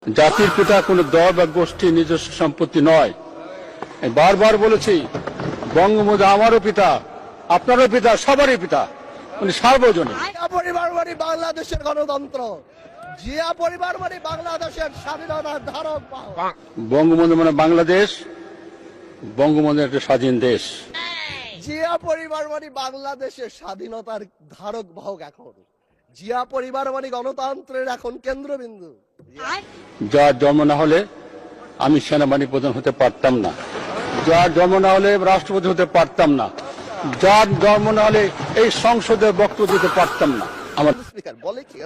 জাতির পিতা কোনো দল বা গোষ্ঠীর নিজস্ব সম্পত্তি নয়। বারবার বলেছি, বঙ্গবন্ধু আমারও পিতা, আপনারও পিতা, সবারই পিতা, উনি সার্বজনীন। জিয়া পরিবার মানে বাংলাদেশের গণতন্ত্র, জিয়া পরিবার মানে বাংলাদেশের স্বাধীনতার ধারক বাহক। বঙ্গবন্ধু মানে বাংলাদেশ, বঙ্গবন্ধু একটা স্বাধীন দেশ। জিয়া পরিবার মানে বাংলাদেশের স্বাধীনতার ধারক বাহক। এখন জিয়া পরিবার মানে গণতন্ত্রের এখন কেন্দ্রবিন্দু। যার জন্ম না হলে আমি সেনাবাহিনী প্রধান হতে পারতাম না, যার জন্ম না হলে রাষ্ট্রপতি হতে পারতাম না, যার জন্ম না হলে এই সংসদে বক্তব্য দিতে পারতাম না। আমার স্পিকার বলে কি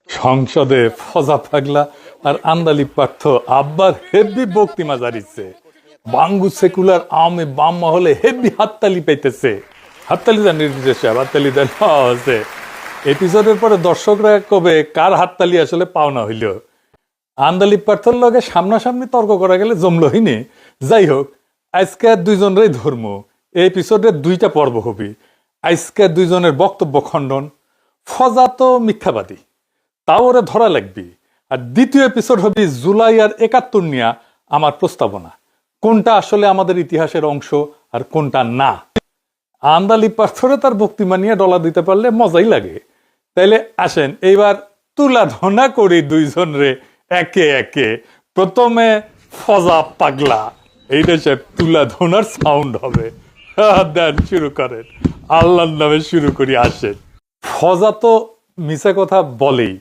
সংসদে ফজা পাগলা আর আন্দালি পার্থ আব্বার হেভি বক্তিমা জারিছে। বাঙ্গু সেকুলার আওয়ামী বাম মহলে হেভি হাততালি পাইতেছে। হাততালি দেন নির্দেশ সাহেব, হাততালি দেন আছে। এপিসোডের পরে দর্শকরা কবে কার হাততালি আসলে পাওনা হইল। আন্দালি পার্থর লগে সামনাসামনি তর্ক করা গেলে জমলো হইনি। যাই হোক, আজকে দুইজনেরই ধর্ম। এই এপিসোডের দুইটা পর্ব হবি। আজকে দুইজনের বক্তব্য খণ্ডন। ফজা তো মিথ্যাবাদী, তাও ওরে ধরা লাগবি। আর দ্বিতীয় এপিসোড হবে জুলাই আর ৭১ নিয়া আমার প্রস্তাবনা, কোনটা আসলে আমাদের ইতিহাসের অংশ আর কোনটা না। আন্দালি পাথরে তার বক্তিমা নিয়ে ডলা দিতে পারলে মজাই লাগে। তাইলে আসেন এইবার তুলা ধনা করি দুইজন রে একে একে। প্রথমে ফজা পাগলা, এইটা সে তুলা ধনার সাউন্ড হবে। দেন শুরু করেন, আল্লাহর নামে শুরু করি। আসেন। ফজা তো মিশা কথা বলেই,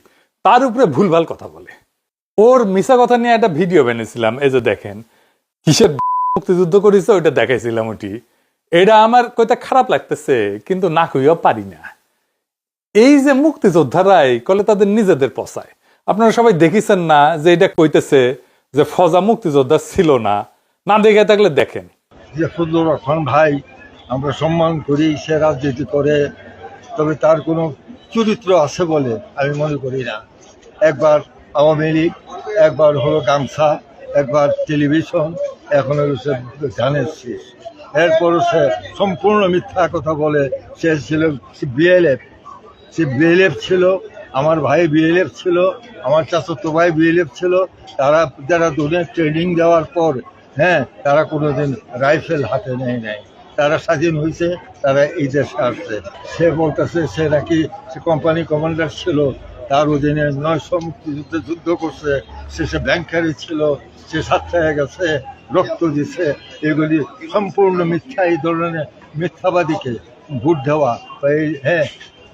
তার উপরে ভুলভাল কথা বলে। ওর মিশা কথা নিয়ে একটা ভিডিও বানিয়েছিলাম, এই যে দেখেন, কিসের মুক্তিযুদ্ধ করেছে ওইটা দেখাইছিলাম। ওটি এটা আমার কইতে খারাপ লাগতেছে, কিন্তু না কইও পারি না। এই যে মুক্তিযোদ্ধারাই কলে তাদের নিজেদের পচায়। আপনারা সবাই দেখিছেন না যে এটা কইতেছে যে ফজা মুক্তিযোদ্ধা ছিল না? না দেখে থাকলে দেখেন। যে ফজলুর রহমান ভাই আমরা সম্মান করি, সে রাজনীতি করে, তবে তার কোনো চরিত্র আছে বলে আমি মনে করি না। একবার আওয়ামী লীগ, একবার হলো গামছা, একবার টেলিভিশন, এখন হলো সে ধানের শীষ। এরপরও সে সম্পূর্ণ মিথ্যা কথা বলে। সে ছিল বিএলএফ, সে বিএলএফ ছিল, আমার ভাই বিএলএফ ছিল, আমার চাচাতো ভাই বিএলএফ ছিল। তারা যারা দুনিয়া ট্রেনিং দেওয়ার পর তারা কোনোদিন রাইফেল হাতে নেয় নাই। তারা স্বাধীন হয়েছে, তারা এই দেশে আসছে। সে বলতেছে সে নাকি সে কোম্পানি কমান্ডার ছিল, তার অধীনে ৯০০ মুক্তিযুদ্ধে যুদ্ধ করছে, সে ব্যাংকারি ছিল, সে সাতটায় গেছে, রক্ত দিছে। এগুলি সম্পূর্ণ মিথ্যা। এই ধরনের মিথ্যাবাদীকে ভোট দেওয়া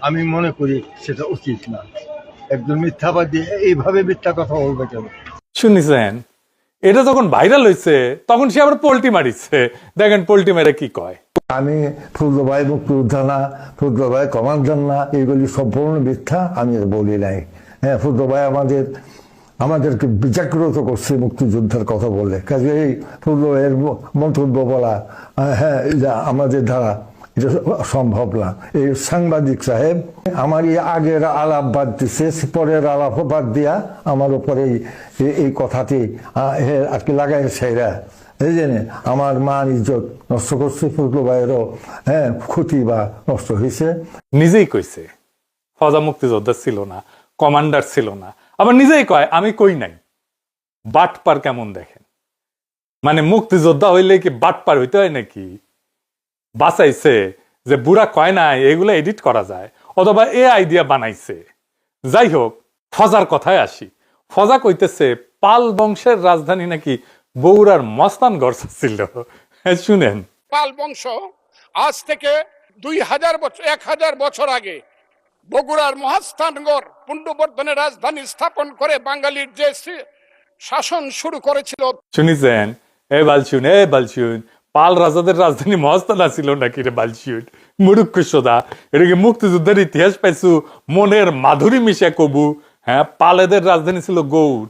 আমি মনে করি সেটা উচিত না। একজন মিথ্যাবাদী এইভাবে মিথ্যা কথা বলবে কেন? শুনিছেন, এটা যখন ভাইরাল হয়েছে তখন সে আবার পোল্টি মারিছে। দেখেন পোল্টি মেরে কি কয়। আমি ফজলু ভাই মুক্তিযোদ্ধা না, ফজলু ভাই কমান্ডার না, এইগুলি সম্পূর্ণ মিথ্যা। আমি বলি নাই। ফজলু ভাই আমাদেরকে বিজাগ্রত করছে মুক্তিযোদ্ধার কথা বলে। কাজে এই ফজলু ভাইয়ের মন্তব্য বলা আমাদের দ্বারা এটা সম্ভব না। এই সাংবাদিক সাহেব আমার এই আগের আলাপ বাদ দিচ্ছে, পরের আলাপ বাদ দিয়া আমার উপরে এই কথাটি আর কি লাগাইছে। এরা এই জন্য আমার মান ইজ্জত নষ্ট করছে। ফজলু ভাইয়েরও ক্ষতি বা নষ্ট হয়েছে। নিজেই কইছে ফজা মুক্তিযোদ্ধা ছিল না, কমান্ডার ছিল না। আবার নিজেই কয় আমি কই নাই। বাটপার কেমন দেখেন। মানে মুক্তিযোদ্ধা হইলে কি বাটপার হইতে হয় নাকি? বাঁচাইছে যে বুড়া কয় নাই এগুলো এডিট করা যায়, অথবা এ আইডিয়া বানাইছে। যাই হোক, ফজার কথায় আসি। ফজা কইতেছে পাল বংশের রাজধানী নাকি বগুড়ার মস্তানগড় ছিল। শুনেন। পাল বংশ আজ থেকে 1000 বছর আগে বগুড়ার মহাস্থানগড় পুণ্ড্রবর্ধনের রাজধানী স্থাপন করে বাঙালির যে শাসন শুরু করেছিল। শুনিছেন? এ বালছুন, পাল রাজাদের রাজধানী মহাস্থান ছিল নাকি রে বালছুন? মুরুক্ষ সোদা, এটা কি মুক্তিযুদ্ধের ইতিহাস পাইছু? মনের মাধুরী মিশা কবু। পালেদের রাজধানী ছিল গৌড়।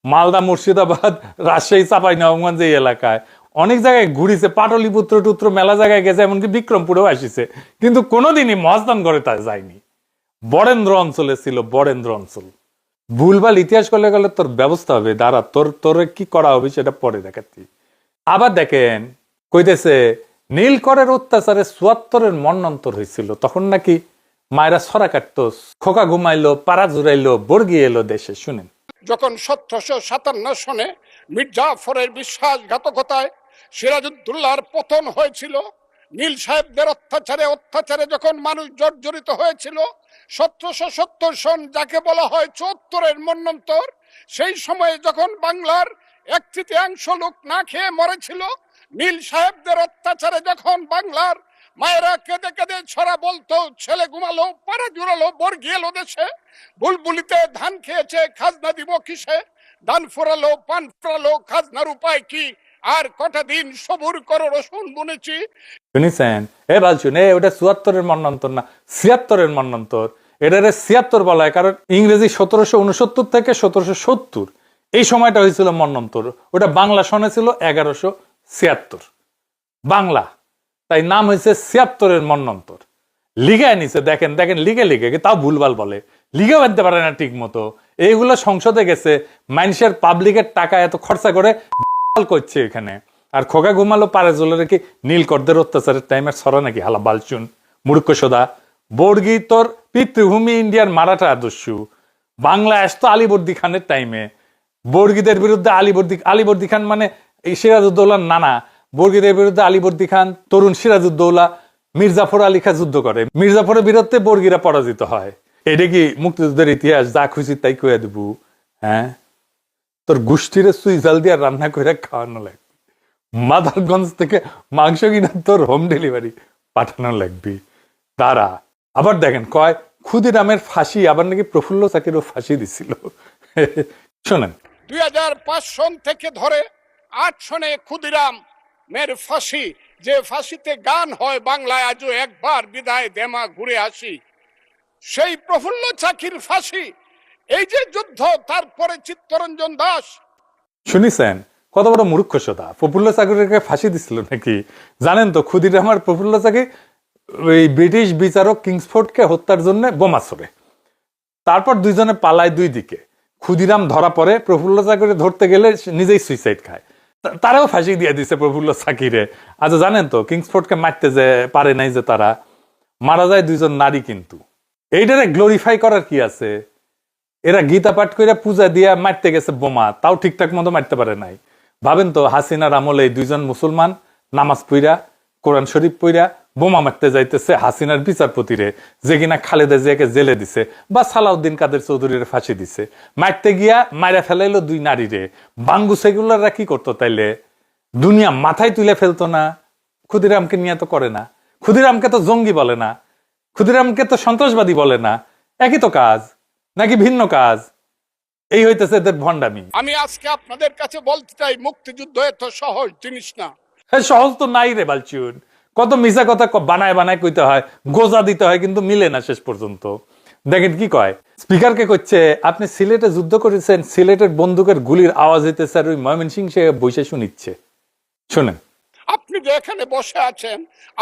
মালদা, মুর্শিদাবাদ, রাজশাহী, চাঁপাইনবাবগঞ্জ এই এলাকায় অনেক জায়গায় ঘুরিছে। পাটলিপুত্র টুত্র মেলা জায়গায় গেছে, এমনকি বিক্রমপুরেও আসিছে, কিন্তু কোনোদিনই মহাস্থানগড়ে তা যায়নি। বরেন্দ্র অঞ্চলে ছিল, বরেন্দ্র অঞ্চল। ভুলভাল ইতিহাস করলে গেলে তোর ব্যবস্থা হবে। দাঁড়া, তোর কি করা হবে সেটা পরে দেখাচ্ছি। আবার দেখেন কইতেছে নীলকরের অত্যাচারে ৭৪-এর মন্বন্তর হয়েছিল, তখন নাকি মায়েরা ছড়া কাটতো, খোকা ঘুমাইলো, পাড়া জুড়াইলো, বর্গি এলো দেশে। শুনেন। যখন 1757 সনে মির্জাফরের বিশ্বাসঘাতকতায় সিরাজউদ্দৌলার পতন হয়েছিল, নীল সাহেবদের অত্যাচারে যখন মানুষ জর্জরিত হয়েছিল, 1770 সন যাকে বলা হয় 74-এর মন্বন্তর, সেই সময়ে যখন বাংলার 1/3 লোক না খেয়ে মরেছিল, নীল সাহেবদের অত্যাচারে যখন বাংলার মায়েরা কেঁদে কেঁদে ছড়া বলতো, ছেলে ঘুমালো, পাড়া জুড়ালো, বর্গি এলো দেশে, বুলবুলিতে ধান খেয়েছে, খাজনা দিব কিসে, ধান ফোরালো, পান ফোরালো, খাজনার উপায় কি, আর কটা দিন সবুর করো রসুন বুনেছি। শুনেছেন? বালচুন, ওটা 74-এর মন্বন্তর না, 76-এর মন্বন্তর। এটারে 76 বলা হয় কারণ ইংরেজি 1769 থেকে 1770 এই সময়টা হয়েছিল মন্বন্তর। ওটা বাংলা সনে ছিল 1176 বাংলা, তাই নাম হয়েছে 76-এর মন্বন্তর। লিগায় নিছে, দেখেন দেখেন, লিগে তাও ভুলভাল বলে, লিগে বানতে পারে না ঠিক মতো। এইগুলো সংসদে গেছে, মানুষের পাবলিকের টাকা এত খরচা করে করছে এখানে। আর খোকা ঘুমালো পারে জলে রেখে নীলকরদের অত্যাচারের টাইমের ছড়া নাকি হালা বালচুন মূর্খ সোদা। বর্গি তোর পিতৃভূমি ইন্ডিয়ার মারাঠা আদর্শু, বাংলা আসতো আলীবর্দী খানের টাইমে। বর্গীদের বিরুদ্ধে আলীবর্দী খান মানে এই সিরাজউদ্দৌলার নানা, বর্গীদের বিরুদ্ধে আলীবর্দী খান, তরুণ সিরাজউদ্দৌলা, মির্জাফর আলী খা যুদ্ধ করে। মির্জাফরের বিরুদ্ধে বর্গীরা পরাজিত হয়। এটা কি মুক্তিযুদ্ধের ইতিহাস? যা খুশি তাই কয়ে দেব। হ্যাঁ, তোর গোষ্ঠীরে সুই জাল দিয়ে রান্না করে খাওয়ানো লাগবে, মাদারগঞ্জ থেকে মাংস কিনা তোর হোম ডেলিভারি পাঠানো লাগবে। তারা আবার দেখেন কয় ক্ষুদিরামের ফাঁসি, আবার নাকি প্রফুল্ল চাকিরও ফাঁসি দিছিল। শোনেন, 2005 সন থেকে ধরে 8 সনে ক্ষুদিরাম মের ফাঁসি, যে ফাঁসিতে গান হয় বাংলায় আজও একবার বিদায় দেমা ঘুরে আসি, সেই প্রফুল্ল চাকির ফাঁসি। এই যে যুদ্ধ, তারপরে চিত্তরঞ্জন দাস। শুনিছেন কত বড় মূর্খ সোদা? প্রফুল্ল চাকিকে ফাঁসি দিছিল নাকি? জানেন তো ক্ষুদিরাম আর প্রফুল্ল চাকি ওই ব্রিটিশ বিচারক কিংসফোর্ডকে হত্যার জন্য বোমা ছোড়ে, তারপর দুইজনে পালায় দুই দিকে। ক্ষুদিরাম ধরা পড়ে, প্রফুল্ল চাকিরে ধরতে গেলে নিজেই সুইসাইড খায়, তারাও ফাঁসি দিয়ে দিছে প্রফুল্ল চাকিরে। আচ্ছা জানেন তো কিংসফোর্ডকে মারতে যে পারে নাই, যে তারা মারা যায় দুইজন নারী। কিন্তু এইটারে গ্লোরিফাই করার কি আছে? এরা গীতা পাঠ করে পূজা দিয়া মারতে গেছে বোমা, তাও ঠিকঠাক মতো মারতে পারে নাই। ভাবেন তো হাসিনার আমলে এই দুইজন মুসলমান নামাজ পইরা কোরআন শরীফ পইরা বোমা মারতে যাইতেছে হাসিনার বিচারপতিরে, যে কিনা খালেদা জিয়াকে জেলে দিছে, বা সালাউদ্দিন কাদের চৌধুরীর ফাঁসি দিছে। মারতে গিয়া মাইরা ফেলাইলো দুই নারীরে। বাঙ্গু সেগুলাররা কি করতো তাইলে? দুনিয়া মাথায় তুলে ফেলতো না? ক্ষুদিরামকে নিয়ে তো করে না, ক্ষুদিরামকে তো জঙ্গি বলে না, ক্ষুদিরামকে তো সন্ত্রাসবাদী বলে না। একই তো কাজ নাকি ভিন্ন কাজ? এই হইতেছে এদের ভণ্ডামি। আমি আজকে আপনাদের কাছে বলতে চাই, মুক্তিযুদ্ধ এত সহজ জিনিস না। সহজ তো নাই রে বালচুন, কত মিছা কথা বানায় বানায় কইতে হয়, গোজা দিতে হয়, কিন্তু মিলে না শেষ পর্যন্ত। দেখেন কি কয়, স্পিকারকে কইছে আপনি সিলেটে যুদ্ধ করেছেন, সিলেটের বন্দুকের গুলির আওয়াজ হইতেছে, আর ওই ময়মনসিং সে বসে শুনিচ্ছে। শোনেন, আপনি যে এখানে বসে আছেন,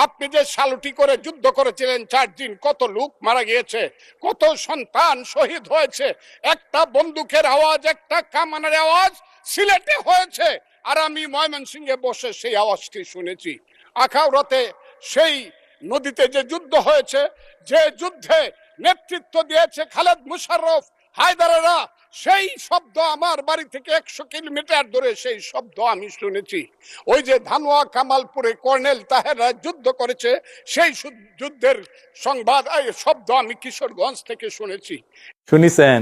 আপনি যে সালুটি করে যুদ্ধ করেছিলেন 4 দিন, কত লোক মারা গিয়েছে, কত সন্তান শহীদ হয়েছে, একটা বন্দুকের আওয়াজ, একটা কামানের আওয়াজ সিলেটে হয়েছে, আর আমি ময়মনসিংহে বসে সেই আওয়াজটি শুনেছি। আখাউড়াতে সেই নদীতে যে যুদ্ধ হয়েছে, যে যুদ্ধে নেতৃত্ব দিয়েছে খালেদ মুশাররফ, হায়দারেরা, সেই শব্দ আমার বাড়ি থেকে 100 কিলোমিটার দূরে, সেই শব্দ আমি শুনেছি। ওই যে ধানোয়া কামালপুরে কর্নেল তাহেররা যুদ্ধ করেছে, সেই যুদ্ধের সংবাদ শব্দ আমি কিশোরগঞ্জ থেকে শুনেছি। শুনিছেন?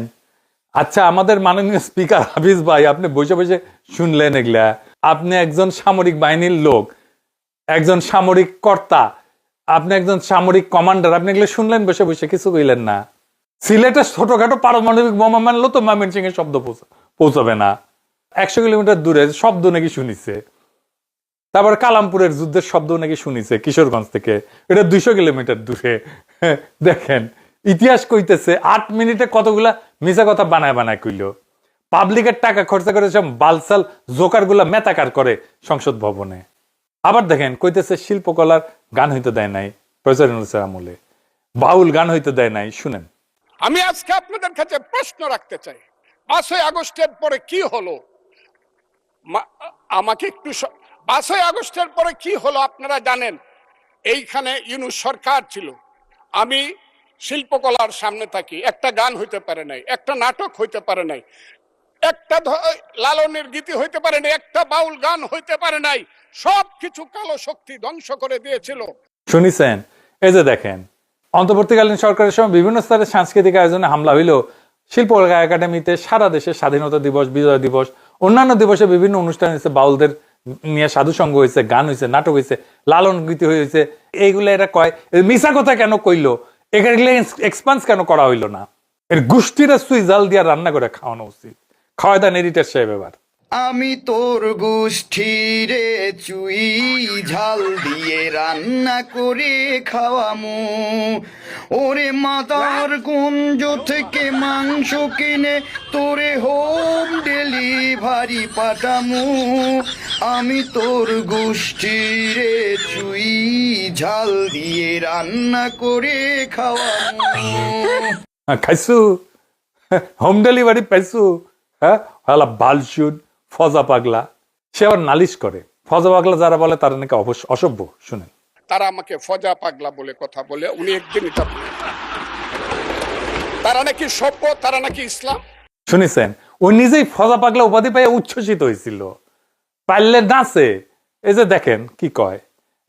আচ্ছা, আমাদের মাননীয় স্পিকার হাফিজ ভাই, আপনি বসে বসে শুনলেন এগুলা? আপনি একজন সামরিক বাহিনীর লোক, একজন সামরিক কর্তা, আপনি একজন সামরিক কমান্ডার, আপনি এগুলো শুনলেন বসে বসে, কিছু কইলেন না। সিলেটে ছোটখাটো পারমাণবিক বোমা মানলো তো ময়মনসিং এর শব্দ পৌঁছাবে না। 100 কিলোমিটার দূরে শব্দ নাকি শুনিছে। তারপর কালামপুরের যুদ্ধের শব্দ নাকি শুনিছে কিশোরগঞ্জ থেকে, এটা 200 কিলোমিটার দূরে। দেখেন, ইতিহাস কইতেছে 8 মিনিটে কতগুলা মিছা কথা বানায় বানায় কইল। পাবলিকের টাকা খরচা করে সব বালসাল জোকার গুলা মেতাকার করে সংসদ ভবনে। আবার দেখেন কইতেছে শিল্পকলার গান হইতে দেয় নাই প্রচার আমলে, বাউল গান হইতে দেয় নাই। শুনেন, আমি আজকে আপনাদের কাছে প্রশ্ন রাখতে চাই, 5ই আগস্টের পরে কি হলো? আমাকে একটু 5ই আগস্টের পরে কি হলো আপনারা জানেন। এইখানে ইউনূস সরকার ছিল, আমি শিল্পকলার সামনে থাকি, একটা গান হইতে পারে নাই, একটা নাটক হইতে পারে নাই, একটা লালনের গীতি হইতে পারে নাই, একটা বাউল গান হইতে পারে নাই। সবকিছু কালো শক্তি ধ্বংস করে দিয়েছিল। শুনিছেন? এই যে দেখেন, অন্তর্বর্তীকালীন সরকারের সময় বিভিন্ন স্তরে সাংস্কৃতিক আয়োজনে হামলা হইল। শিল্প একাডেমিতে সারা দেশে স্বাধীনতা দিবস, বিজয় দিবস, অন্যান্য দিবসে বিভিন্ন অনুষ্ঠান হয়েছে, বাউলদের নিয়ে সাধু সঙ্গ হয়েছে, গান হয়েছে, নাটক হয়েছে, লালন গীতি হয়েছে। এইগুলো এরা কয় মিশা কথা কেন কইলো, এগুলো এক্সপান্স কেন করা হইলো না? এর গোষ্ঠীরা সুই জাল দিয়া রান্না করে খাওয়ানো উচিত। খাওয়া দেন এডিটার সাহেব এবার। আমি তোর গোষ্ঠীরে চুই ঝাল দিয়ে রান্না করে খাওয়ামু, ওরে মাতার কুঞ্জ থেকে মাংস কিনে তোরে হোম ডেলিভারি পাঠামু। আমি তোর গোষ্ঠীরে চুই ঝাল দিয়ে রান্না করে খাওয়ামু। খাইছু? Home delivery পাইছু? হ্যাঁ, বালশুড ফজা পাগলা। সে আবার নালিশ করে। ফজা পাগলা যারা বলে তারা নাকি অসভ্য। শুনেন, তারা আমাকে ফজা পাগলা বলে কথা বলে। উনি একদিন এটা বলে, তারা নাকি সভ্য, তারা নাকি ইসলাম। শুনেছেন? ও নিজেই ফজা পাগলা উপাধি পেয়ে উচ্ছ্বসিত হয়েছিল, পারলে নাচে। এই যে দেখেন কি কয়,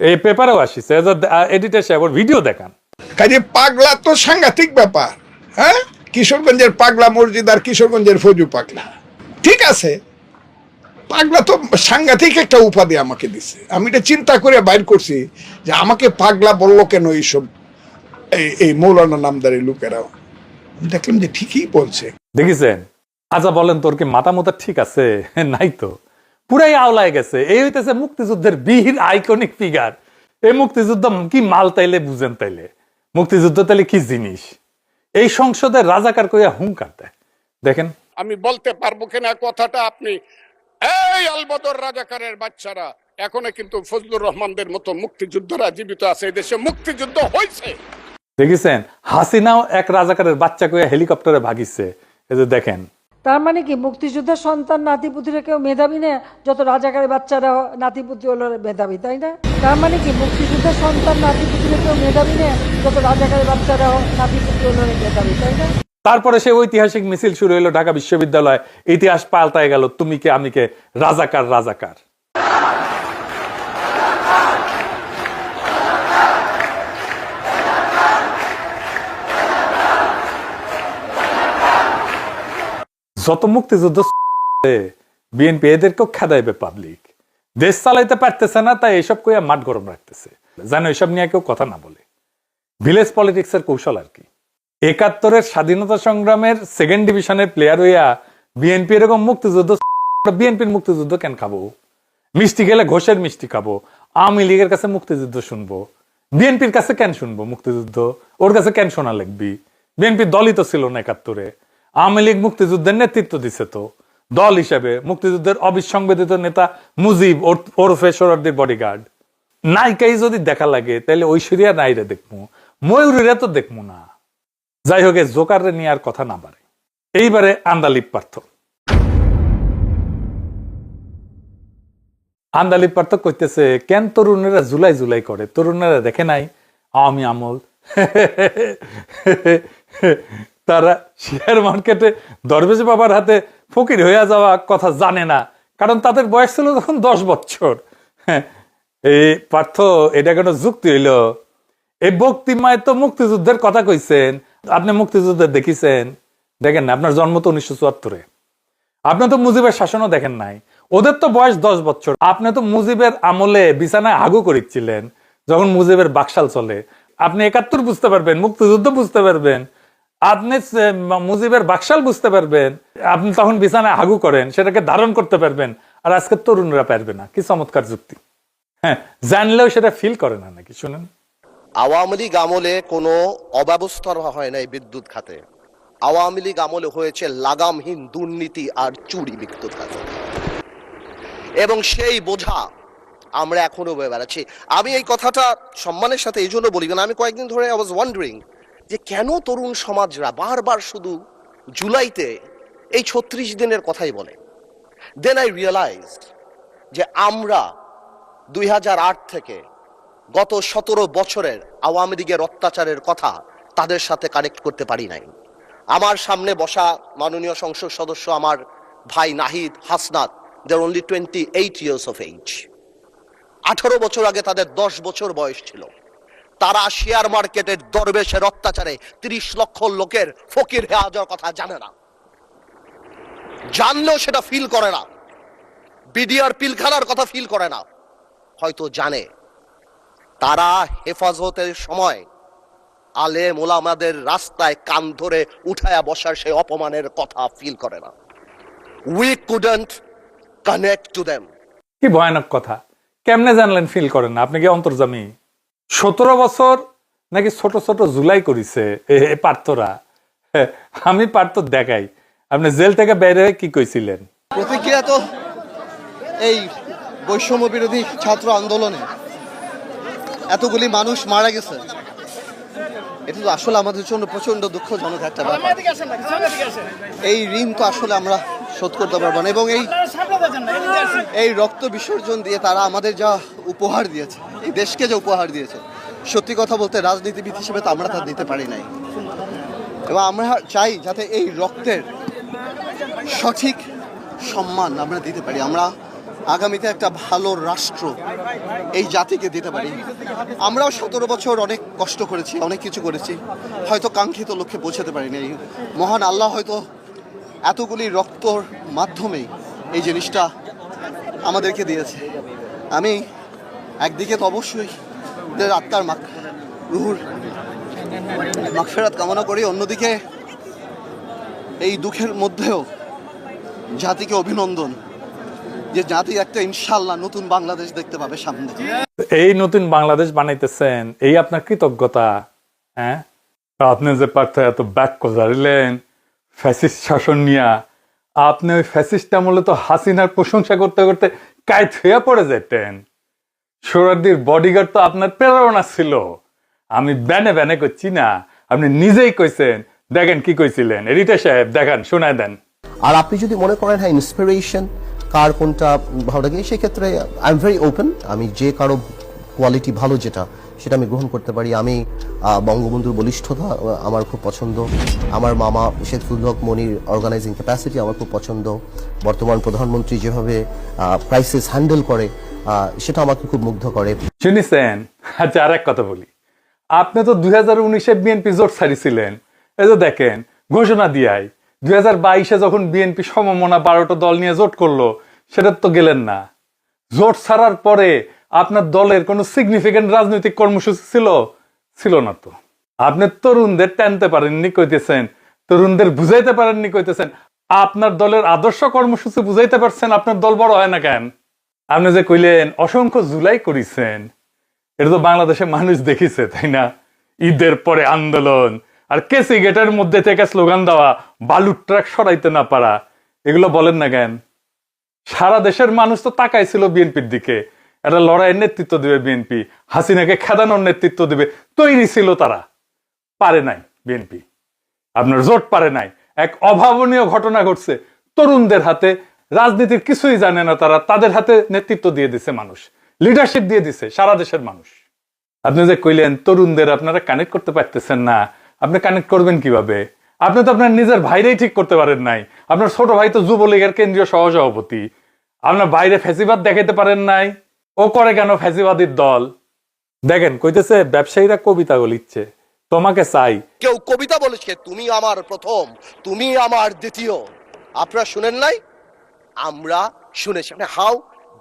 এই পেপারেও আসিছে, এডিটর সাহেব ভিডিও দেখান। কাজে পাগলা তো সাংঘাতিক ব্যাপার। হ্যাঁ, কিশোরগঞ্জের পাগলা মসজিদ আর কিশোরগঞ্জের ফজু পাগলা, ঠিক আছে। পাগলা তো সাংঘাতিক একটা উপাধি আমাকে দিছে। আমি এটা চিন্তা করে বাইর করছি যে আমাকে পাগলা বললো কেন এইসব এই মৌলানা নামদারি লোকেরাও। দেখলাম যে ঠিকই বলছে। দেখেছেন? আচ্ছা বলেন, তোর কি মাথা মোতা ঠিক আছে? নাই তো, পুরাই আওলায় গেছে। এই হইতেছে মুক্তিযুদ্ধের বীর আইকনিক ফিগার। এই মুক্তিযুদ্ধ কি মাল তাইলে বুঝেন? তাইলে মুক্তিযুদ্ধ তাইলে কি জিনিস? এই সংসদের রাজাকার কইয়া হুঙ্কার দেয়। দেখেন, আমি বলতে পারবো কিনা কথাটা আপনি, এই আলবদর রাজাকারের বাচ্চারা এখনো কিন্তু ফজলুর রহমানদের মতো মুক্তিযোদ্ধারা জীবিত আছে। এই দেশে মুক্তিযুদ্ধ হয়েছে। দেখেছেন? হাসিনাও এক রাজাকারের বাচ্চা কইয়া হেলিকপ্টারে ভাগিছে। এই যে দেখেন। তার মানে কি মুক্তিযোদ্ধার সন্তান নাতিপুতিরা কেউ মেধাবী না? যত রাজাকারের বাচ্চারা নাতিপুতি হলো মেধাবী, তাই না? তার মানে কি মুক্তিযোদ্ধার সন্তান নাতিপুতিরা কেউ মেধাবী না? যত রাজাকারের বাচ্চারা নাতিপুতি হলো মেধাবী, তাই না? তারপরে সে ঐতিহাসিক মিছিল শুরু হলো ঢাকা বিশ্ববিদ্যালয়। ইতিহাস পাল্টায় গেল, তুমি কে আমি কে, রাজাকার রাজাকার। যত মুক্তিযুদ্ধ বিএনপি এদেরকেও খেদাইবে পাবলিক। দেশ চালাইতে পারতেছে না, তাই এসব কইয়া মাঠ গরম রাখতেছে, যেন এসব নিয়ে কেউ কথা না বলে। ভিলেজ পলিটিক্স এর কৌশল আর কি। ৭১-এর স্বাধীনতা সংগ্রামের সেকেন্ড ডিভিশনের প্লেয়ার হইয়া বিএনপি এরকম মুক্তিযুদ্ধ, বিএনপির মুক্তিযুদ্ধ কেন খাবো? মিষ্টি গেলে ঘোষের মিষ্টি খাবো। আওয়ামী লীগের কাছে মুক্তিযুদ্ধ শুনবো, বিএনপির কাছে কেন শুনবো মুক্তিযুদ্ধ? ওর কাছে কেন শোনা লাগবি? বিএনপি দলই তো ছিল না ৭১-এ। আওয়ামী লীগ মুক্তিযুদ্ধের নেতৃত্ব দিছে তো দল হিসেবে। মুক্তিযুদ্ধের অবিসংবেদিত নেতা মুজিব ওরফে সোহরাওয়ার্দীর বডিগার্ড। নায়িকাই যদি দেখা লাগে তাহলে ঐশ্বরিয়া রাইরে দেখবো, ময়ূরীরা তো দেখবো না। যাই হোক, জোকারে নিয়ে আর কথা না বাড়ে। এইবারে আন্দালিপ পার্থ। আন্দালিপ পার্থ কইতেছে, কেন তরুণেরা জুলাই জুলাই করে? তরুণেরা দেখে নাই আওয়ামী আমল? তারা শেয়ার মার্কেটে দরবেশ বাবার হাতে ফকির হইয়া যাওয়া কথা জানে না, কারণ তাদের বয়স ছিল তখন 10 বছর। এই পার্থ, এটা কেন যুক্তি হইল? এই বক্তিমায় তো মুক্তিযুদ্ধের কথা কইছেন। আপনি মুক্তিযুদ্ধের দেখিছেন? দেখেন না, আপনার জন্ম তো 1974-এ। আপনি তো মুজিবের শাসনও দেখেন নাই। ওদের তো বয়স 10 বছর। আপনি তো মুজিবের আমলে বিছানায় হাগু করেছিলেন যখন মুজিবের বাকশাল চলে। আপনি ৭১ বুঝতে পারবেন, মুক্তিযুদ্ধ বুঝতে পারবেন, আপনি মুজিবের বাকশাল বুঝতে পারবেন। আপনি তখন বিছানায় হাগু করেন, সেটাকে ধারণ করতে পারবেন। আর আজকে তরুণরা পারবে না। কি চমৎকার যুক্তি! হ্যাঁ, জানলেও সেটা ফিল করে না নাকি? শুনেন, আওয়ামী লীগ আমলে কোনো অব্যবস্থা হয় নাই বিদ্যুৎ খাতে। আওয়ামী লীগ আমলে হয়েছে লাগামহীন দুর্নীতি আর চুরি বিদ্যুৎ খাতে, এবং সেই বোঝা আমরা এখনো বয়ে বেড়াচ্ছি। আমি এই কথাটা সম্মানের সাথে এই জন্য বলি, কারণ আমি কয়েকদিন ধরে আই ওয়াজ ওয়ান্ডারিং যে কেন তরুণ সমাজরা বারবার শুধু জুলাইতে এই ৩৬ দিনের কথাই বলে। দেন আই রিয়েলাইজড যে আমরা ২০০৮ থেকে গত ১৭ বছরের আওয়ামী লীগের অত্যাচারের কথা তাদের সাথে কানেক্ট করতে পারি নাই। আমার সামনে বসা মাননীয় সংসদ সদস্য আমার ভাই Nahid, Hasnat, they're only 28 years of age. 18 বছর আগে তাদের 10 বছর বয়স ছিল। তারা শেয়ার মার্কেটের দরবেশের অত্যাচারে 30 লক্ষ লোকের ফকির হয়ে যাওয়ার কথা জানে না, জানলেও সেটা ফিল করে না। বিডিআর পিলখানার কথা ফিল করে না, হয়তো জানে। তারা হেফাজতের সময় আলেম ওলামাদের রাস্তায় কান ধরে উঠায়া বসার সেই অপমানের কথা ফিল করে না। We couldn't connect to them. কি ভয়ানক কথা! কেমনে জানলেন ফিল করেন না? আপনি কি অন্তর্জামী? 17 বছর নাকি ছোট ছোট জুলাই করিছে এ পার্থরা। আমি পার্থ দেখাই, আপনি জেল থেকে বের হয়ে কি কইছিলেন? প্রতিক্রিয়া তো এই বৈষম্য বিরোধী ছাত্র আন্দোলনে এতগুলি মানুষ মারা গেছে, এটা তো আসলে আমাদের জন্য প্রচন্ড দুঃখজনক একটা ব্যাপার। এই ঋণ তো আসলে আমরা শোধ করতে পারবো না, এবং এই রক্ত বিসর্জন দিয়ে তারা আমাদের যা উপহার দিয়েছে, এই দেশকে যে উপহার দিয়েছে, সত্যি কথা বলতে রাজনীতিবিদ হিসেবে তো আমরা তা দিতে পারি নাই। এবং আমরা চাই যাতে এই রক্তের সঠিক সম্মান আমরা দিতে পারি, আমরা আগামীতে একটা ভালো রাষ্ট্র এই জাতিকে দিতে পারি। আমরাও 17 বছর অনেক কষ্ট করেছি, অনেক কিছু করেছি, হয়তো কাঙ্ক্ষিত লক্ষ্যে পৌঁছাতে পারিনি। মহান আল্লাহ হয়তো এতগুলি রক্তর মাধ্যমেই এই জিনিসটা আমাদেরকে দিয়েছে। আমি একদিকে তো অবশ্যই আত্মার রুহুর মাগফিরাত কামনা করি, অন্যদিকে এই দুঃখের মধ্যেও জাতিকে অভিনন্দন যে জাতি একটা ইনশাআল্লাহ নতুন বাংলাদেশ দেখতে পাবে সামনে। এই নতুন বাংলাদেশ বানাইতেছেন, এই আপনার কৃতজ্ঞতা। হ্যাঁ, আপনি যে পার্থ এত ব্যাক করিলেন ফ্যাসিস্ট শাসন নিয়া, আপনি ওই ফ্যাসিস্ট আমলে তো হাসিনার প্রশংসা করতে করতে কায়ত হয়ে পড়ে যেতেন। সোহরাওয়ার্দীর বডিগার্ড তো আপনার প্রেরণা ছিল। আমি ব্যানে ব্যানে করছি না, আপনি নিজেই কইছেন। দেখেন কি কইছিলেন, এডিটর সাহেব দেখান, শোনায় দেন। আর আপনি যদি মনে করেন হ্যাঁ ইন্সপিরেশন কার কোনটা ভালো লাগে, সেক্ষেত্রে আই এম ভেরি ওপেন। আমি যে কারো কোয়ালিটি ভালো যেটা সেটা আমি গ্রহণ করতে পারি। আমি বঙ্গবন্ধুর বলিষ্ঠতা আমার খুব পছন্দ, আমার মামা শেখুল হক মনির অর্গানাইজিং ক্যাপাসিটি আমার খুব পছন্দ, বর্তমান প্রধানমন্ত্রী যেভাবে ক্রাইসিস হ্যান্ডেল করে সেটা আমাকে খুব মুগ্ধ করে। শুনেছেন? আচ্ছা, আর এক কথা বলি, আপনি তো 2019-এ বিএনপি জোট ছাড়িয়েছিলেন। এই যে দেখেন ঘোষণা দিয়াই 2022-এ যখন বিএনপি সমমনা 12টা দল নিয়ে জোট করলো, সেটা তো গেলেন না। জোট ছাড়ার পরে আপনার দলের কোনো সিগনিফিকেন্ট রাজনৈতিক কর্মসূচি ছিল না তো। আপনি তরুণদের টানতে পারেননি কইতেছেন, তরুণদের বুঝাইতে পারেননি কইতেছেন। আপনার দলের আদর্শ কর্মসূচি বুঝাইতে পারছেন, আপনার দল বড় হয় না কেন? আপনি যে কইলেন অসংখ্য জুলাই করিছেন, এটা তো বাংলাদেশে মানুষ দেখিছে, তাই না? ঈদের পরে আন্দোলন আর কেসি গেটের মধ্যে থেকে স্লোগান দেওয়া, বালুর ট্রাক সরাইতে না পারা, এগুলো বলেন না কেন? সারা দেশের মানুষ তো তাকাইছিল বিএনপির দিকে, একটা লড়াইয়ের নেতৃত্ব দেবে বিএনপি, হাসিনাকে খেদানোর নেতৃত্ব দেবে, তৈরি ছিল তারা। পারে নাই বিএনপি, আপনার জোট পারে নাই। এক অভাবনীয় ঘটনা ঘটছে, তরুণদের হাতে, রাজনীতির কিছুই জানে না তারা, তাদের হাতে নেতৃত্ব দিয়ে দিছে মানুষ, লিডারশিপ দিয়ে দিছে সারা দেশের মানুষ। আপনি যে কইলেন তরুণদের আপনারা কানেক্ট করতে পারতেছেন না, আপনি কানেক্ট করবেন কিভাবে? আপনি তো আপনার নিজের ভাইরাই ঠিক করতে পারেন নাই। আপনার ছোট ভাই তো যুবলীগের কেন্দ্রীয় সহসভাপতি, আপনার বাইরে ফ্যাসিবাদ দেখাইতে পারেন নাই। ও করে কেন ফ্যাসিবাদীর দল? দেখেন কইতেছে ব্যবসায়ীরা কবিতা লিখছে, তোমাকে চাই। কেউ কবিতা বলেছে তুমি আমার প্রথম, তুমি আমার দ্বিতীয়। আপনারা শুনেন নাই? আমরা শুনেছি। How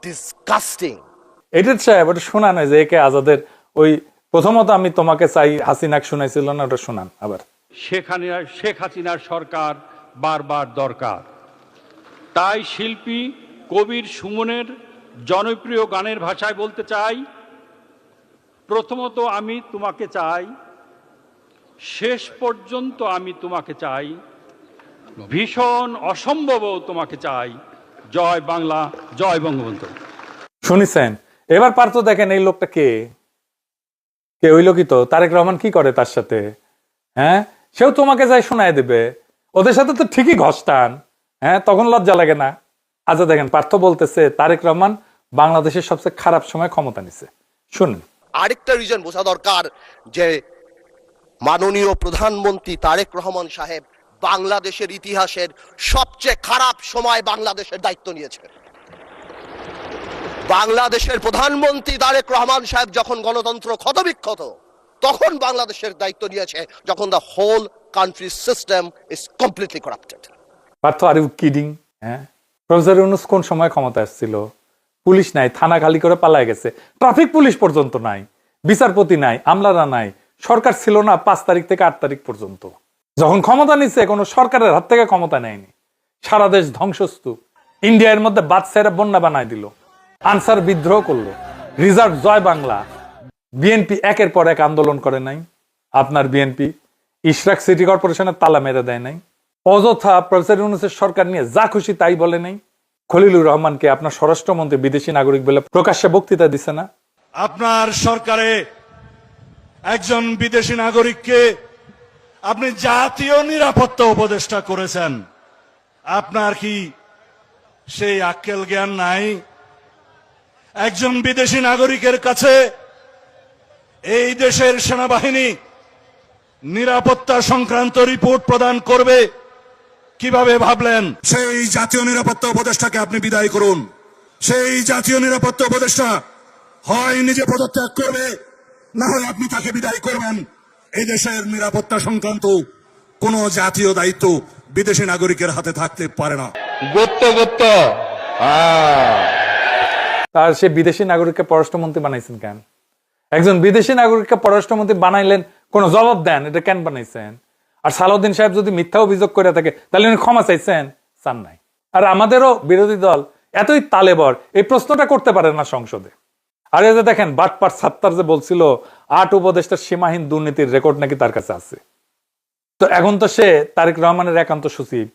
disgusting! এডিট সাহেব ওটা শোনা নাই যে একে আজাদের ওই প্রথমত আমি তোমাকে চাই হাসিনাক শুনাইছিল না, ওটা শোনান আবার। শেখ হাসিনার সরকার বারবার দরকার। তাই শিল্পী কবির সুমনের জনপ্রিয় গানের ভাষায় বলতে চাই, প্রথমত আমি তোমাকে চাই, শেষ পর্যন্ত আমি তোমাকে চাই, ভীষণ অসম্ভবও তোমাকে চাই। জয় বাংলা, জয় বঙ্গবন্ধু। শুনিছেন? এবার পারতো দেখেন এই লোকটা কে ওই লোকই তো। তারেক রহমান কি করে তার সাথে? হ্যাঁ, সেও তোমাকে যাই শোনায় দেবে। ওদের সাথে তো ঠিকই ঘষ্টান, হ্যাঁ, তখন লজ্জা লাগে না। আচ্ছা দেখেন, পার্থ বলতেছে তারেক রহমান বাংলাদেশের সবচেয়ে খারাপ সময় ক্ষমতা নিছে। শুনুন। আরেকটা রিজন বোঝা দরকার যে মাননীয় প্রধানমন্ত্রী তারেক রহমান সাহেব বাংলাদেশের ইতিহাসের সবচেয়ে খারাপ সময় বাংলাদেশের দায়িত্ব নিয়েছেন। বাংলাদেশের প্রধানমন্ত্রী তারেক রহমান সাহেব যখন গণতন্ত্র ক্ষতবিক্ষত, তখন বাংলাদেশের দায়িত্ব নিয়েছে যখন the whole country system is completely corrupted. Partha, are you kidding? হ্যাঁ, প্রফেসর ইউনূস কোন সময় ক্ষমতা আসছিল? পুলিশ নাই, থানা খালি করে পালায় গেছে, ট্রাফিক পুলিশ পর্যন্ত নাই, বিচারপতি নাই, আমলারা নাই, সরকার ছিল না 5 তারিখ থেকে 8 তারিখ পর্যন্ত। যখন ক্ষমতা নিচ্ছে কোনো সরকারের হাত থেকে ক্ষমতা নেয়নি। সারা দেশ ধ্বংসস্তূপ। ইন্ডিয়ার মধ্যে বাদশাহেরা বন্যা বানায় দিল, আনসার বিদ্রোহ করলো, রিজার্ভ জয় বাংলা। বিএনপি একের পর এক আন্দোলন করে নাই। আপনার বিএনপি ইশরাক সিটি কর্পোরেশনের তালা মেরে দেয় নাই। অযথা প্রফেসর ইউনূসের সরকার নিয়ে যা খুশি তাই বলে নাই। খলিলুর রহমানকে আপনার স্বরাষ্ট্রমন্ত্রী বিদেশি নাগরিক বলে প্রকাশ্যে বক্তৃতা দিছে না? আপনার সরকারে একজন বিদেশি নাগরিককে আপনি জাতীয় নিরাপত্তা উপদেষ্টা করেছেন। আপনার কি সেই আক্কেল জ্ঞান নাই? একজন বিদেশি নাগরিকের কাছে এই দেশের সেনাবাহিনী নিরাপত্তা সংক্রান্ত রিপোর্ট প্রদান করবে কিভাবে ভাবলেন? সেই জাতীয় নিরাপত্তা উপদেষ্টাকে আপনি বিদায় করুন। সেই জাতীয় নিরাপত্তা উপদেষ্টা হয় নিজে পদত্যাগ করবে, না হয় আপনি তাকে বিদায় করবেন। এই দেশের নিরাপত্তা সংক্রান্ত কোন জাতীয় দায়িত্ব বিদেশি নাগরিকের হাতে থাকতে পারে না। তার সে বিদেশি নাগরিককে পররাষ্ট্রমন্ত্রী বানাইছেন কেন? একজন বিদেশি নাগরিককে পররাষ্ট্রমন্ত্রী বানাইলেন, কোন জবাব দেন এটা কেন বানাইছেন? আর সালাউদ্দিন সাহেব যদি মিথ্যা অভিযোগ করে থাকে তাহলে উনি ক্ষমা চাইছেন? চান নাই। আর আমাদেরও বিরোধী দল এতই তালেবর এই প্রশ্নটা করতে পারে না সংসদে। আর এই যে দেখেন বাটপার সাত্তার যে বলছিল 8 উপদেষ্টার সীমাহীন দুর্নীতির রেকর্ড নাকি তার কাছে আছে। তো এখন তো সে তারেক রহমানের একান্ত সচিব,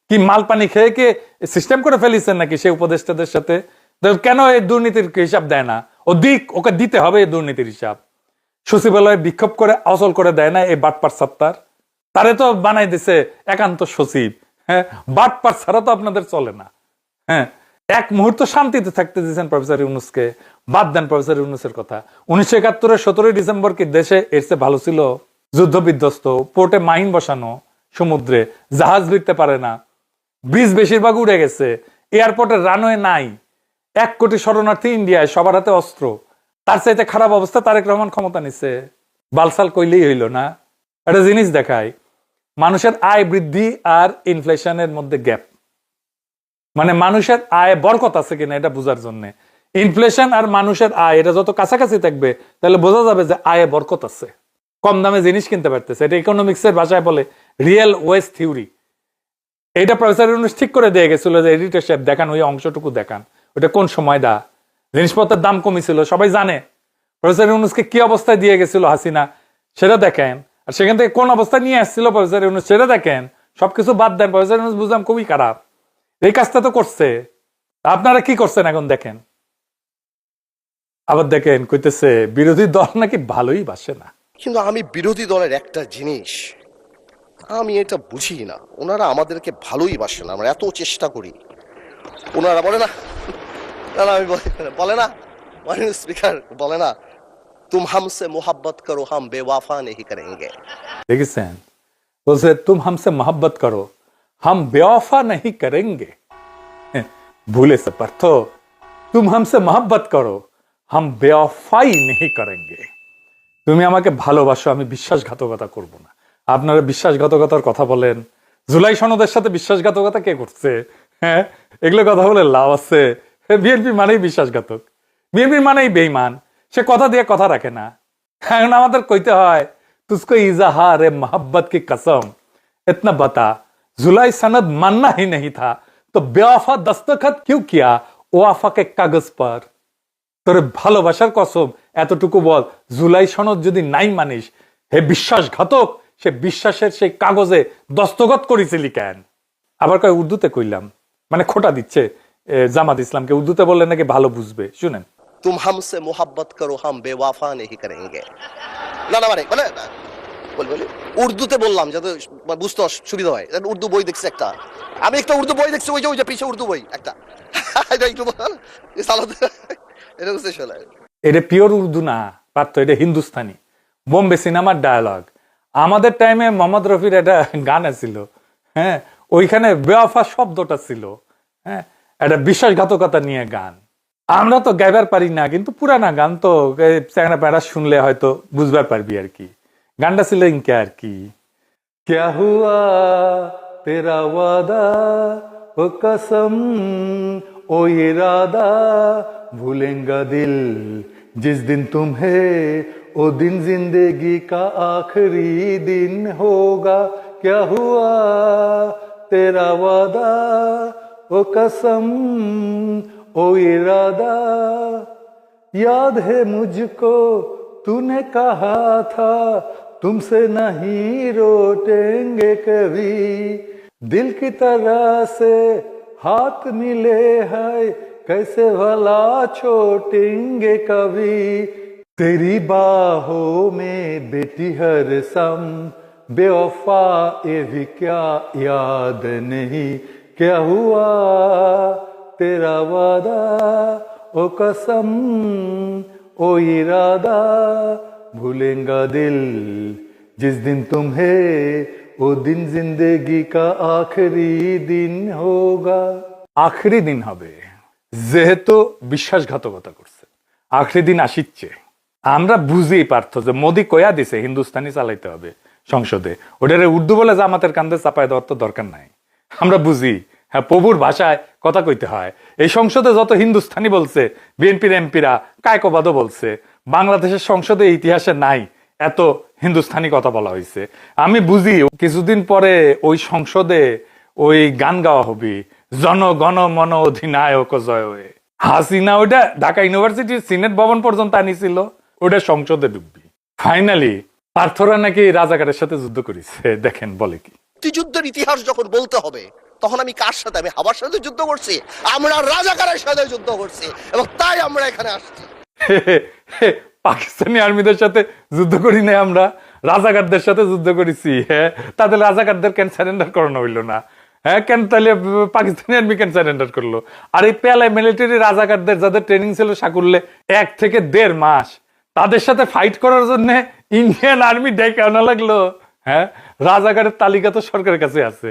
কি মাল পানি খেয়ে কে সিস্টেম করে ফেলিছেন নাকি সে উপদেষ্টাদের সাথে? কেন এই দুর্নীতির হিসাব দেয় না? ওকে দিতে হবে এই দুর্নীতির হিসাব। সচিবালয়ে বিক্ষোভ করে অচল করে দেয় না এই বাটপার সাত্তার? তারে তো বানাই দিছে একান্ত সচিব। হ্যাঁ, বাটপার ছাড়া তো আপনাদের চলে না। হ্যাঁ, এক মুহূর্ত শান্তিতে থাকতে দিয়েছেন প্রফেসর ইউনূসকে। বাদ দেন প্রফেসর ইউনূসের কথা। 1971 17 ডিসেম্বর কি দেশে এর চেয়ে ভালো ছিল? যুদ্ধ বিধ্বস্ত, পোর্টে মাইন বসানো, সমুদ্রে জাহাজ ভিড়তে পারে না, ব্রিজ বেশিরভাগ উড়ে গেছে, এয়ারপোর্টের রানওয়ে নাই, 1 কোটি শরণার্থী ইন্ডিয়ায়, সবার হাতে অস্ত্র। তার চাইতে খারাপ অবস্থা তারেক রহমান ক্ষমতা নিচ্ছে। বালসাল কইলেই হইল না। একটা জিনিস দেখায়, মানুষের আয় বৃদ্ধি আর ইনফ্লেশনের মধ্যে গ্যাপ। মানে মানুষের আয় বরকত আছে কিনা এটা বোঝার জন্য ইনফ্লেশন আর মানুষের আয় এটা যত কাছাকাছি থাকবে তাহলে বোঝা যাবে যে আয়ে বরকত আছে, কম দামে জিনিস কিনতে পারতেছে। এটা ইকোনমিক্সের ভাষায় বলে রিয়েল ওয়েজ থিওরি। এটা প্রফেসর ইউনূস ঠিক করে দিয়ে গেছিল যে এডিটর সাহেব দেখান, ওই অংশটুকু দেখান, ওটা কোন সময় দা জিনিসপত্রের দাম কমেছিল সবাই জানে। প্রফেসর ইউনূসকে কি অবস্থায় দিয়ে গেছিল হাসিনা সেটা দেখেন, আর সেখান থেকে কোন অবস্থায় নিয়ে আসছিল প্রফেসর ইউনূস সেটা দেখেন। সবকিছু বাদ দেন, প্রফেসর ইউনূস বুঝলাম খুবই খারাপ, এই কাজটা তো করছে। আপনারা কি করছেন এখন দেখেন। আবার দেখেন কইতেছে বিরোধী দল নাকি ভালোই বাসে না। কিন্তু আমি বিরোধী দলের একটা জিনিস আমি এটা বুঝি না, ওনারা আমাদেরকে ভালোই বাসে না, আমরা এত চেষ্টা করি। ওনারা বলে না, আমি বলে না স্পিকার বলে না, তুম হামসে মোহাব্বত করো হাম বেওয়াফা নেহি করেঙ্গে। দেখেছেন বলছে তুম হামসে মোহাব্বত করো হাম বেওয়াফা নেহি করেঙ্গে। ভুলে সে পার্থ, তুম হামসে মোহাব্বত করো হাম বেওয়াফাই নেহি করেঙ্গে। তুমি আমাকে ভালোবাসো, আমি বিশ্বাসঘাতকতা করব না। আপনারা বিশ্বাসঘাতকতার কথা বলেন, জুলাই সনদের সাথে বিশ্বাসঘাতকতা কে করছে? হ্যাঁ, এগুলো কথা বলে লাভ আছে? বিএনপি মানেই বিশ্বাসঘাতক, বিএনপি মানেই বেঈমান, সে কথা দিয়ে কথা রাখে না। এখন আমাদের কইতে হয় তুঝকো ইজাহার এ মোহব্বত কি কসম ইতনা বতা, জুলাই সনদ মাননা ही नहीं था तो बेवफा दस्तखत क्यों किया ওয়াফা के कागज पर। তোরে ভালোবাসার কসম এতটুকু বল, জুলাই সনদ যদি নাই মানিস, হে বিশ্বাসঘাতক, সে বিশ্বাসের সেই কাগজে দস্তখত করেছিলি কেন? আবার কয় উর্দুতে কইলাম, মানে খোটা দিচ্ছে জামাত ইসলামকে। উর্দুতে বললে নাকি ভালো বুঝবে, শুনেন। তুম হামসে মোহাব্বত করো হাম বেওয়াফা নেহি করেঙ্গে। না না মানে বলে উর্দুতে বললাম যাতে বুঝতে সুবিধা হয়। উর্দু বই দেখছি একটা, আমি একটা উর্দু বই দেখছি, ওই যে পিছিয়ে উর্দু বই একটা, এটা পিওর উর্দু না পারতো, এটা হিন্দুস্তানি বোম্বে সিনেমার ডায়ালগ। আমাদের টাইমে মোহাম্মদ রফির একটা গান ছিল, হ্যাঁ, ওইখানে বেওয়াফা শব্দটা ছিল, হ্যাঁ, একটা বিশ্বাসঘাতকতা নিয়ে গান। আমরা তো গাইবার পারি না, কিন্তু পুরানা গান তো চ্যাংড়া প্যাঁড়া শুনলে হয়তো বুঝবার পারবি আর কি। গানটা ছিল ইনকে আর কি, क्या हुआ तेरा वादा ओ कसम ओ इरादा भूलेंगा दिल जिस दिन तुम्हें ओ दिन जिंदगी का आखिरी दिन होगा। क्या हुआ तेरा वादा ओ कसम ओ इरादा याद है मुझको तूने कहा था तुमसे नहीं रोटेंगे कभी दिल की तरह से हाथ मिले हैं कैसे भला छोटेंगे कभी तेरी बाहों में बेटी हर सम बेवफा ये भी क्या याद नहीं क्या हुआ तेरा वादा ओ कसम ओ इरादा भूलेंगा दिल जिस दिन तुम्हें वो दिन जिंदगी का आखिरी दिन होगा। আখরি দিন হবে, যেহেতু বিশ্বাসঘাতকতা করছে, আখরি দিন আসিচ্ছে। আমরা বুঝেই পারত যে মোদি কয়া দিছে হিন্দুস্তানি চালাইতে হবে সংসদে, ওটারে উর্দু বলে জামাতের কান্দে চাপায় দেওয়ার তো দরকার নাই। আমরা বুঝি, হ্যাঁ, প্রভুর ভাষায় কথা কইতে হয়। এই সংসদে যত হিন্দুস্তানি বলছে, বিএনপির এমপিরা কায়কবাদও বলছে, বাংলাদেশের সংসদে ইতিহাসে নাই এত হিন্দুস্তানি কথা বলা হয়েছে। আমি বুঝি কিছুদিন পরে ওই সংসদে ওই গান গাওয়া হবে, জনগণ মন অধিনায়ক জয় হয়ে। হাসিনা ওইটা ঢাকা ইউনিভার্সিটির সিনেট ভবন পর্যন্ত আনিছিল, ওটা সংসদে ডুববি। ফাইনালি পার্থরা নাকি রাজাকারের সাথে যুদ্ধ করেছে, দেখেন বলে কি। মুক্তিযুদ্ধের ইতিহাস যখন বলতে হবে, তখন আমি কার সাথে? আমি হাবার সাথে যুদ্ধ করছি, আমরা রাজাকারের সাথে যুদ্ধ করছি, এবং তাই আমরা এখানে আসছি। পাকিস্তানি আর্মিদের সাথে যুদ্ধ করি নাই, আমরা রাজাকারদের সাথে যুদ্ধ করেছি। হ্যাঁ, তাদের রাজাকারদের কেন সারেন্ডার করানো হইলো না? হ্যাঁ, কেন তাহলে পাকিস্তানি আর্মি কেন সারেন্ডার করলো? আর এই পেয়ালায় মিলিটারি রাজাকারদের যাদের ট্রেনিং ছিল সাকুল্যে 1 থেকে 1.5 মাস, তাদের সাথে ফাইট করার জন্য ইন্ডিয়ান আর্মি ডেকে আনা লাগলো। হ্যাঁ, রাজাকারের তালিকা তো সরকারের কাছে আছে,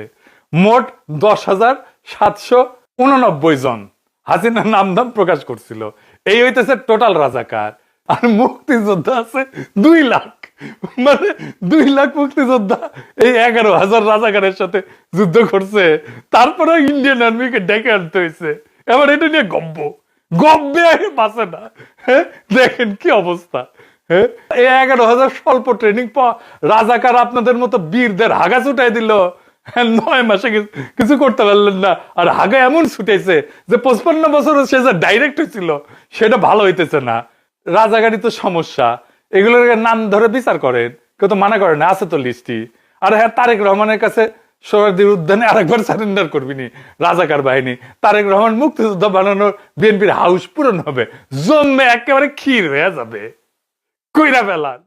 মোট 10,789 জন হাসিনার নামধাম প্রকাশ করছিল। এই হইতেছে টোটাল রাজাকার। আর মুক্তিযোদ্ধা আছে 2 লাখ, মানে 2 লাখ মুক্তিযোদ্ধা এই 11,000 রাজাকারের সাথে যুদ্ধ করছে। তারপরে ইন্ডিয়ান আর্মিকে ডেকে আনতে হয়েছে। এবার এটা নিয়ে গব্বে বাঁচে না। হ্যাঁ, দেখেন কি অবস্থা। হ্যাঁ, এই 11,000 স্বল্প ট্রেনিং পাওয়া রাজাকার আপনাদের মতো বীরদের হাগা ছুটাই দিল। 9 মাসে কিছু করতে পারলেন না, আর হাগা এমন ছুটেছে যে 55 বছর সে যে ডাইরেক্ট হয়েছিল সেটা ভালো হইতেছে না। রাজাগারি তো সমস্যা, এগুলোর নাম ধরে বিচার করেন, কেউ তো মানা করেন, আছে তো লিস্টি। আর হ্যাঁ, তারেক রহমানের কাছে সোহরাওয়ার্দীর উদ্যানে আরেকবার সারেন্ডার করবিনি রাজাকার বাহিনী। তারেক রহমান মুক্তিযোদ্ধা বানানোর বিএনপির হাউস পূরণ হবে, জমে একেবারে ক্ষীর হয়ে যাবে। কইরা ফেলান।